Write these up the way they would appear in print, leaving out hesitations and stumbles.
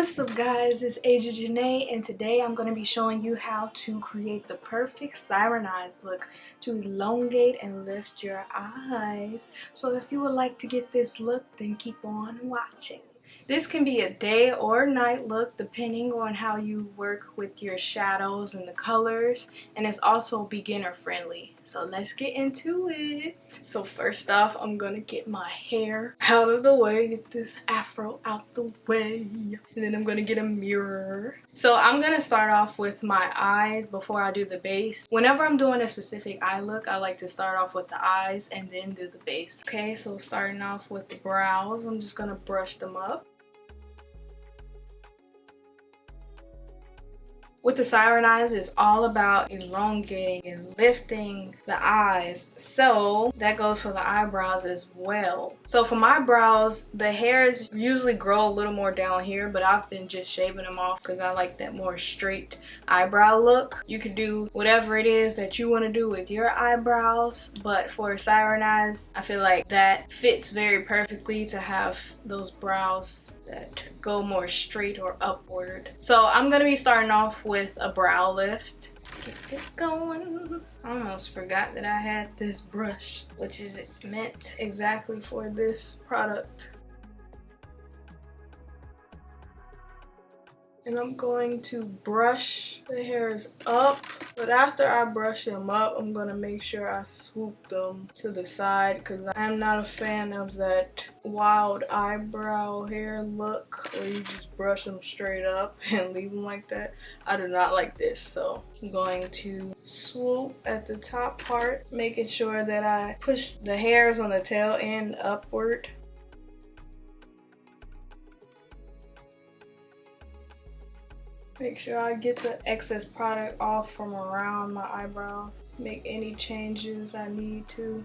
What's up guys, it's Agent Janai, and today I'm going to be showing you how to create the perfect siren eyes look to elongate and lift your eyes. So if you would like to get this look, then keep on watching. This can be a day or night look depending on how you work with your shadows and the colors, and it's also beginner friendly. So let's get into it. So first off, I'm gonna get my hair out of the way, get this afro out the way, and then I'm gonna get a mirror. So I'm gonna start off with my eyes before I do the base. Whenever I'm doing a specific eye look, I like to start off with the eyes and then do the base. Okay, so starting off with the brows, I'm just gonna brush them up. With the siren eyes, it's all about elongating and lifting the eyes. So that goes for the eyebrows as well. So for my brows, the hairs usually grow a little more down here, but I've been just shaving them off because I like that more straight eyebrow look. You can do whatever it is that you want to do with your eyebrows, but for siren eyes, I feel like that fits very perfectly to have those brows that go more straight or upward. So I'm gonna be starting off with a brow lift. Get it going. I almost forgot that I had this brush, which is meant exactly for this product. And I'm going to brush the hairs up, but after I brush them up, I'm gonna make sure I swoop them to the side because I'm not a fan of that wild eyebrow hair look where you just brush them straight up and leave them like that. I do not like this, so I'm going to swoop at the top part, making sure that I push the hairs on the tail end upward. Make sure I get the excess product off from around my eyebrows. Make any changes I need to.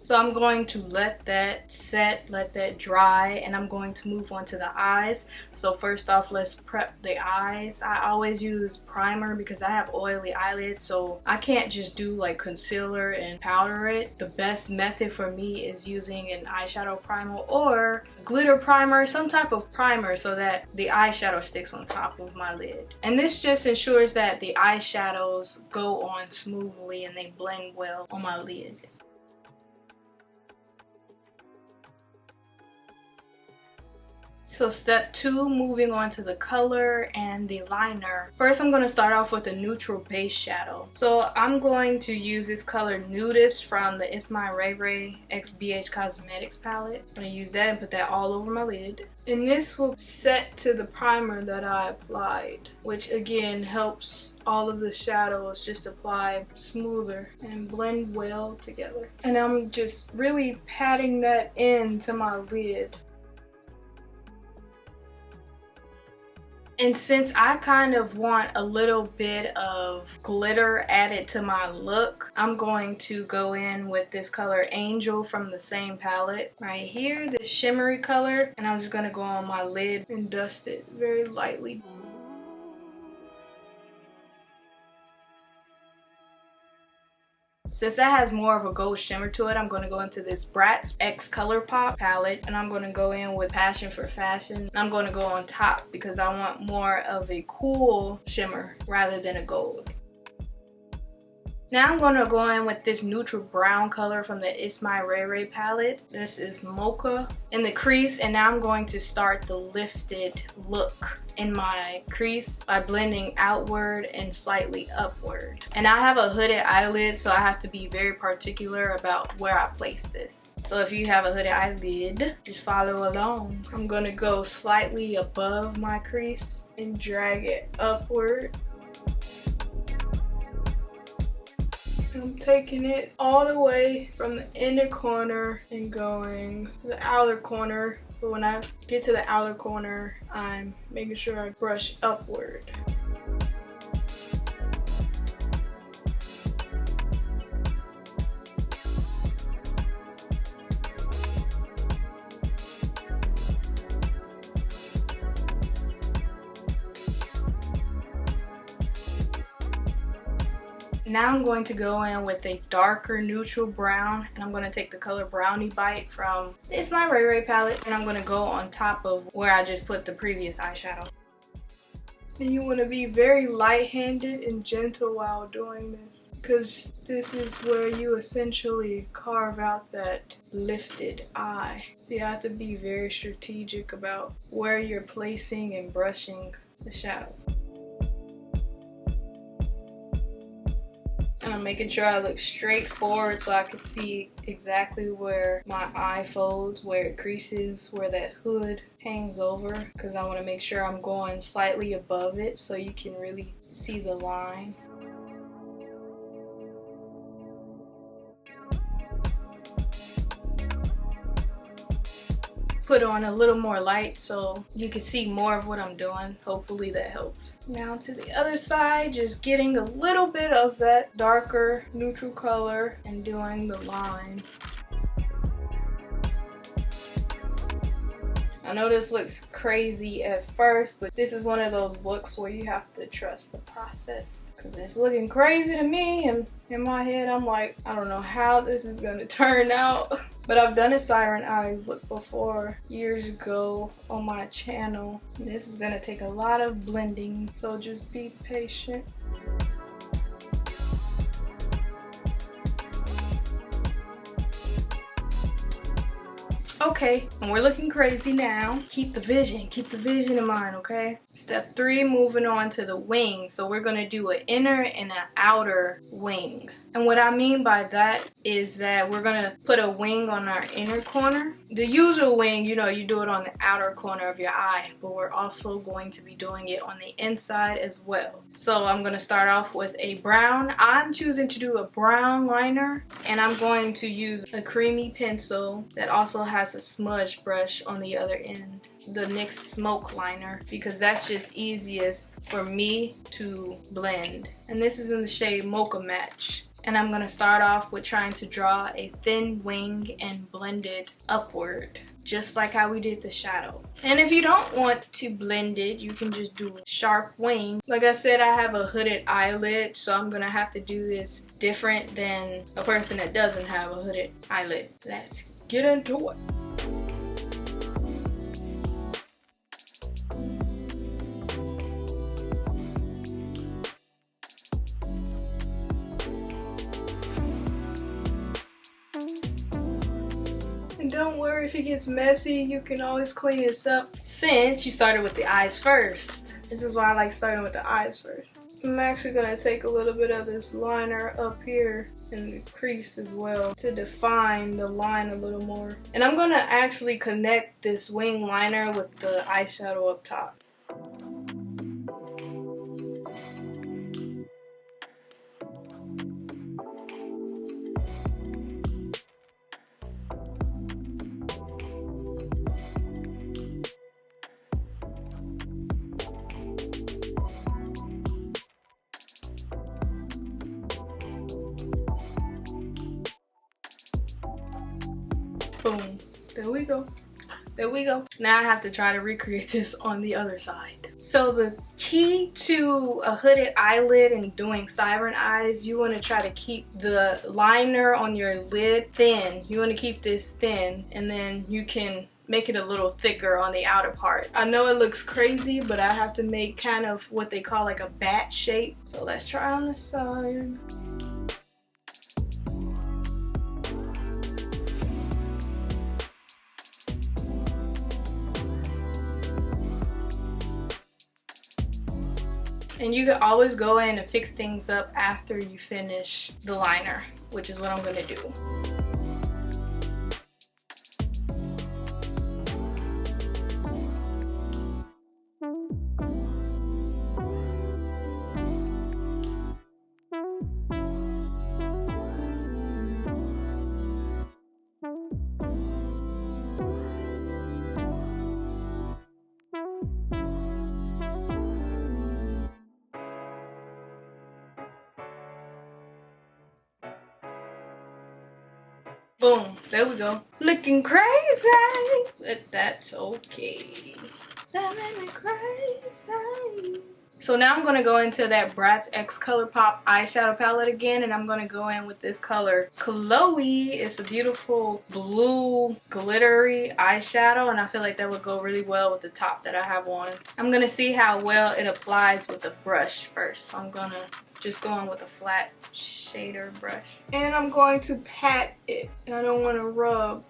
So I'm going to let that set, let that dry, and I'm going to move on to the eyes. So first off, let's prep the eyes. I always use primer because I have oily eyelids, so I can't just do like concealer and powder it. The best method for me is using an eyeshadow primer or glitter primer, some type of primer so that the eyeshadow sticks on top of my lid. And this just ensures that the eyeshadows go on smoothly and they blend well on my lid. So step 2, moving on to the color and the liner. First, I'm going to start off with a neutral base shadow. So I'm going to use this color Nudist from the It's My Ray Ray X BH Cosmetics palette. I'm going to use that and put that all over my lid. And this will set to the primer that I applied, which again helps all of the shadows just apply smoother and blend well together. And I'm just really patting that into my lid. And since I kind of want a little bit of glitter added to my look, I'm going to go in with this color Angel from the same palette right here, this shimmery color, and I'm just going to go on my lid and dust it very lightly. Since that has more of a gold shimmer to it, I'm going to go into this Bratz X Colourpop palette, and I'm going to go in with Passion for Fashion. I'm going to go on top because I want more of a cool shimmer rather than a gold. Now I'm going to go in with this neutral brown color from the It's My Ray Ray palette. This is Mocha in the crease, and now I'm going to start the lifted look in my crease by blending outward and slightly upward. And I have a hooded eyelid, so I have to be very particular about where I place this. So if you have a hooded eyelid, just follow along. I'm going to go slightly above my crease and drag it upward. I'm taking it all the way from the inner corner and going to the outer corner. But when I get to the outer corner, I'm making sure I brush upward. Now I'm going to go in with a darker neutral brown, and I'm going to take the color Brownie Bite from It's My Ray Ray palette, and I'm going to go on top of where I just put the previous eyeshadow. And you want to be very light-handed and gentle while doing this, because this is where you essentially carve out that lifted eye. So you have to be very strategic about where you're placing and brushing the shadow. And I'm making sure I look straight forward so I can see exactly where my eye folds, where it creases, where that hood hangs over, because I want to make sure I'm going slightly above it so you can really see the line. Put on a little more light so you can see more of what I'm doing. Hopefully that helps. Now to the other side, just getting a little bit of that darker neutral color and doing the line. I know this looks crazy at first, but this is one of those looks where you have to trust the process, because it's looking crazy to me, and in my head I'm like, I don't know how this is going to turn out. But I've done a Siren Eyes look before years ago on my channel. This is going to take a lot of blending, so just be patient. Okay, and we're looking crazy now. Keep the vision in mind, okay? Step 3, moving on to the wing. So we're gonna do an inner and an outer wing. And what I mean by that is that we're gonna put a wing on our inner corner. The usual wing, you know, you do it on the outer corner of your eye, but we're also going to be doing it on the inside as well. So I'm gonna start off with a brown. I'm choosing to do a brown liner, and I'm going to use a creamy pencil that also has a smudge brush on the other end, the NYX Smoke Liner, because that's just easiest for me to blend. And this is in the shade Mocha Match. And I'm gonna start off with trying to draw a thin wing and blend it upward, just like how we did the shadow. And if you don't want to blend it, you can just do a sharp wing. Like I said, I have a hooded eyelid, so I'm gonna have to do this different than a person that doesn't have a hooded eyelid. Let's get into it. And don't worry if it gets messy, you can always clean this up since you started with the eyes first. This is why I like starting with the eyes first. I'm actually going to take a little bit of this liner up here in the crease as well to define the line a little more. And I'm going to actually connect this wing liner with the eyeshadow up top. Boom. There we go. There we go. Now I have to try to recreate this on the other side. So the key to a hooded eyelid and doing Siren Eyes, you want to try to keep the liner on your lid thin. You want to keep this thin, and then you can make it a little thicker on the outer part. I know it looks crazy, but I have to make kind of what they call like a bat shape. So let's try on the side. And you can always go in and fix things up after you finish the liner, which is what I'm going to do. Boom, there we go. Looking crazy, but that's okay. That made me crazy. So now I'm going to go into that Bratz X Colourpop eyeshadow palette again, and I'm going to go in with this color Chloe. It's a beautiful blue glittery eyeshadow, and I feel like that would go really well with the top that I have on. I'm going to see how well it applies with the brush first. So I'm going to just go in with a flat shader brush. And I'm going to pat it. I don't want to rub.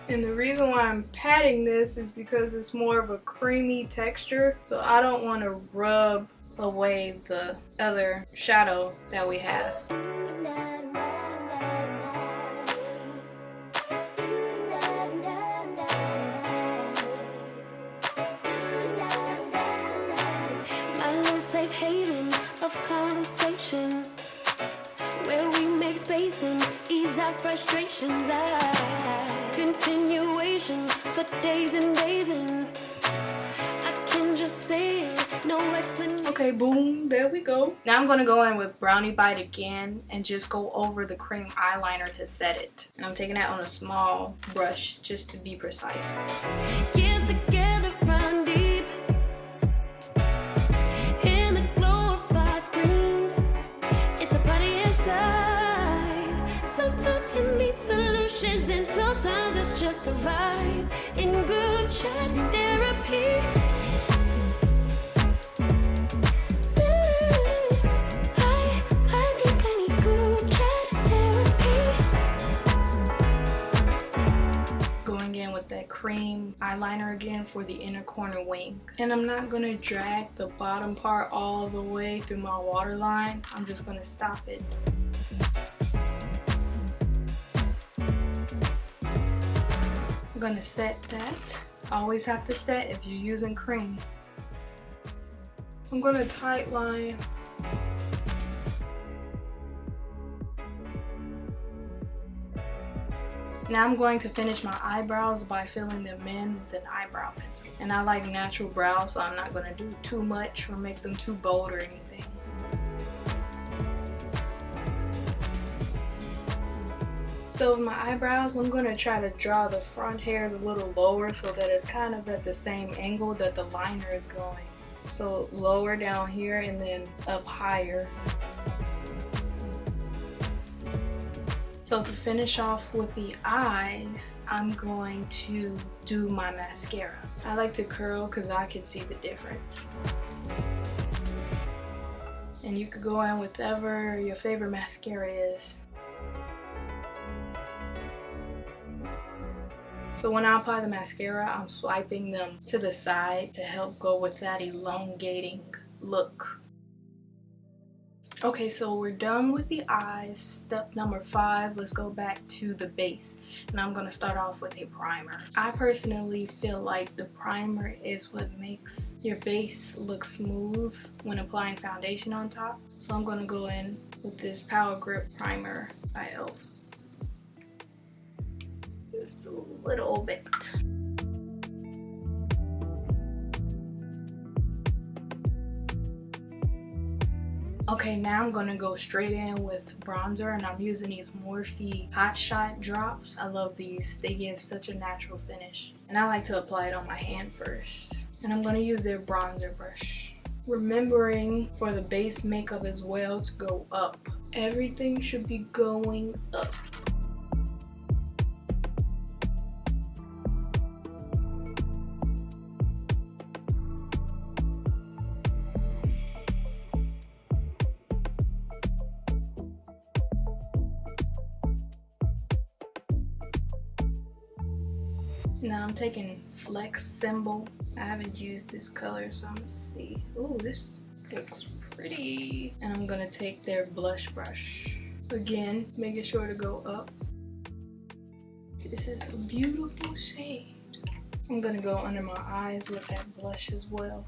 And the reason why I'm patting this is because it's more of a creamy texture. So I don't want to rub away the other shadow that we have. My little safe haven of conversation, where we make space and ease our frustrations. Continuation for days and days, and I can just say it, no explanation. Okay, boom, there we go. Now I'm gonna go in with Brownie Bite again and just go over the cream eyeliner to set it. And I'm taking that on a small brush just to be precise. Years together run deep in the glow of our screens. It's a party inside. Sometimes you need solutions, and sometimes it's just a vibe in group chat therapy. I think I need group chat therapy. Going in with that cream eyeliner again for the inner corner wing. And I'm not gonna drag the bottom part all the way through my waterline. I'm just gonna stop it. I'm gonna set that. Always have to set if you're using cream. I'm gonna tight line. Now I'm going to finish my eyebrows by filling them in with an eyebrow pencil. And I like natural brows, so I'm not gonna do too much or make them too bold or anything. So with my eyebrows, I'm going to try to draw the front hairs a little lower so that it's kind of at the same angle that the liner is going. So lower down here and then up higher. So to finish off with the eyes, I'm going to do my mascara. I like to curl because I can see the difference. And you could go in with whatever your favorite mascara is. So when I apply the mascara, I'm swiping them to the side to help go with that elongating look. Okay, so we're done with the eyes. Step number 5, let's go back to the base. And I'm gonna start off with a primer. I personally feel like the primer is what makes your base look smooth when applying foundation on top. So I'm gonna go in with this Power Grip Primer by e.l.f. Just a little bit. Okay, now I'm gonna go straight in with bronzer, and I'm using these Morphe Hot Shot drops. I love these. They give such a natural finish. And I like to apply it on my hand first. And I'm gonna use their bronzer brush. Remembering for the base makeup as well to go up. Everything should be going up. Now I'm taking Flex Symbol. I haven't used this color, so I'm gonna see. Ooh, this looks pretty. And I'm gonna take their blush brush. Again, making sure to go up. This is a beautiful shade. I'm gonna go under my eyes with that blush as well.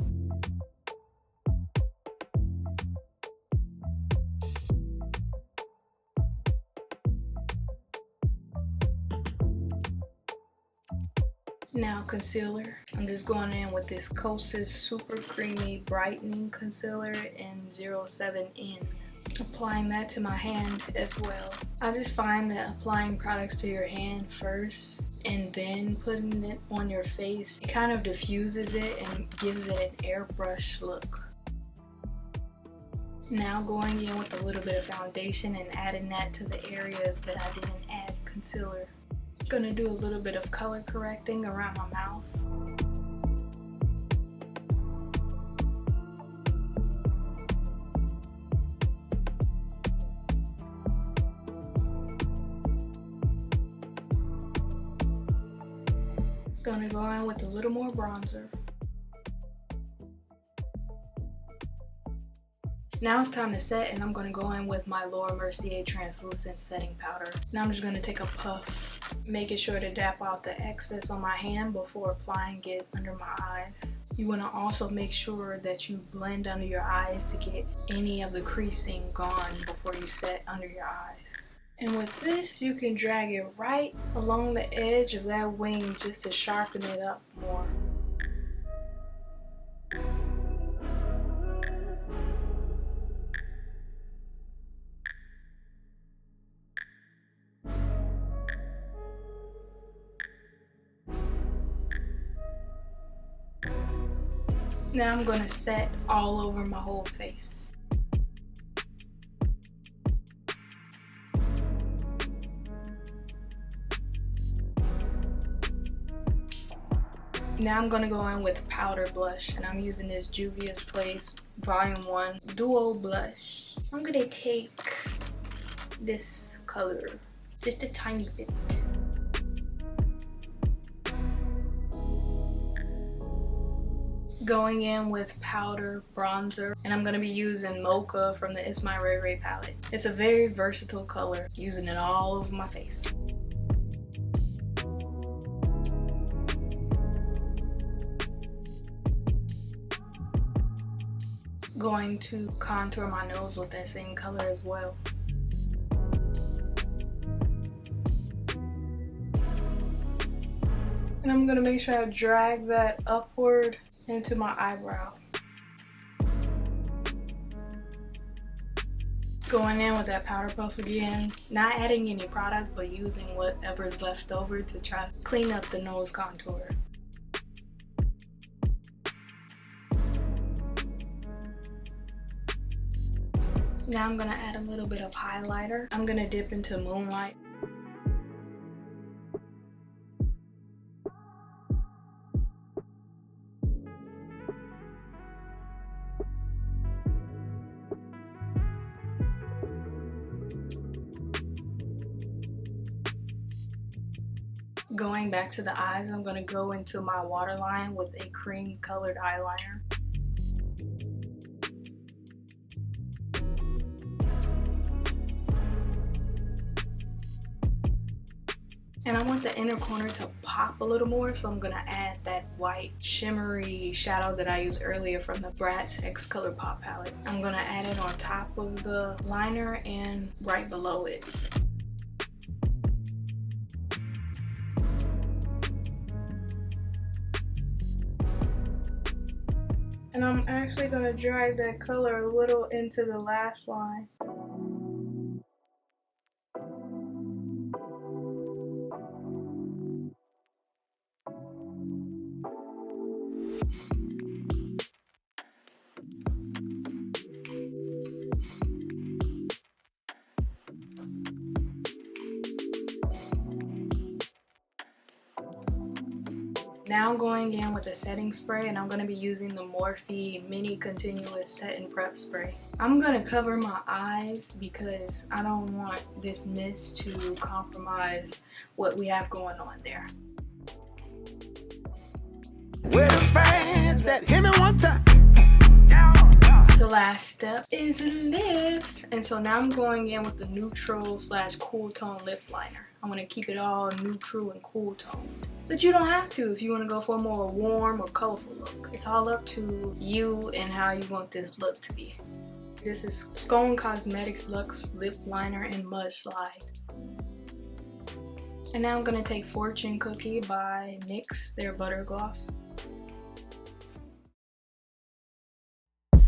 Now concealer. I'm just going in with this Kosas Super Creamy Brightening Concealer in 07N. applying that to my hand as well. I just find that applying products to your hand first and then putting it on your face, it kind of diffuses it and gives it an airbrush look. Now going in with a little bit of foundation and adding that to the areas that I didn't add concealer. Gonna do a little bit of color correcting around my mouth. Gonna go in with a little more bronzer. Now it's time to set, and I'm going to go in with my Laura Mercier translucent setting powder. Now I'm just going to take a puff, making sure to dab out the excess on my hand before applying it under my eyes. You want to also make sure that you blend under your eyes to get any of the creasing gone before you set under your eyes. And with this, you can drag it right along the edge of that wing just to sharpen it up more. Now I'm going to set all over my whole face. Now I'm going to go in with powder blush, and I'm using this Juvia's Place Volume 1 Duo Blush. I'm going to take this color, just a tiny bit. Going in with powder bronzer, and I'm going to be using Mocha from the It's My Ray Ray palette. It's a very versatile color, using it all over my face. Going to contour my nose with that same color as well. And I'm going to make sure I drag that upward into my eyebrow. Going in with that powder puff again, not adding any product but using whatever's left over to try to clean up the nose contour. Now I'm going to add a little bit of highlighter. I'm going to dip into Moonlight. Going back to the eyes, I'm going to go into my waterline with a cream colored eyeliner. And I want the inner corner to pop a little more, so I'm going to add that white shimmery shadow that I used earlier from the Bratz X Color Pop palette. I'm going to add it on top of the liner and right below it. And I'm actually going to drag that color a little into the lash line. Now I'm going in with a setting spray, and I'm going to be using the Morphe Mini Continuous Set and Prep Spray. I'm going to cover my eyes because I don't want this mist to compromise what we have going on there. Where the fans that hit me one time. The last step is lips, and so now I'm going in with the neutral / cool tone lip liner. I'm going to keep it all neutral and cool toned. But you don't have to if you want to go for a more warm or colorful look. It's all up to you and how you want this look to be. This is Scone Cosmetics Luxe Lip Liner in Mudslide. And now I'm going to take Fortune Cookie by NYX, their Butter Gloss.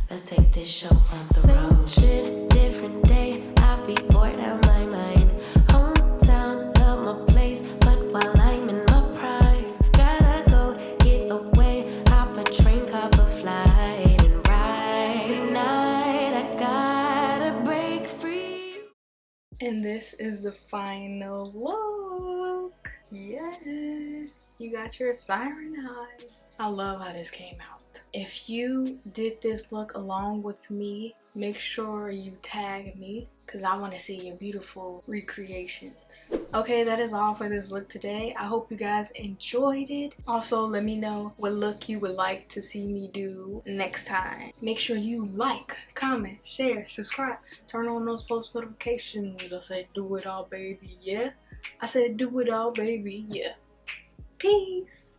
Let's take this show on the road. Shit, different day. I'll be bored out my mind. Hometown, love my place, but while I'm in my prime, gotta go get away. Hop a train, cop a flight, and ride. Tonight I gotta break free. And this is the final look. Yes, you got your siren eyes. I love how this came out. If you did this look along with me, make sure you tag me because I want to see your beautiful recreations. Okay, that is all for this look today. I hope you guys enjoyed it. Also, let me know what look you would like to see me do next time. Make sure you like, comment, share, subscribe, turn on those post notifications. I said do it all, baby, yeah. I said do it all, baby, yeah. Peace.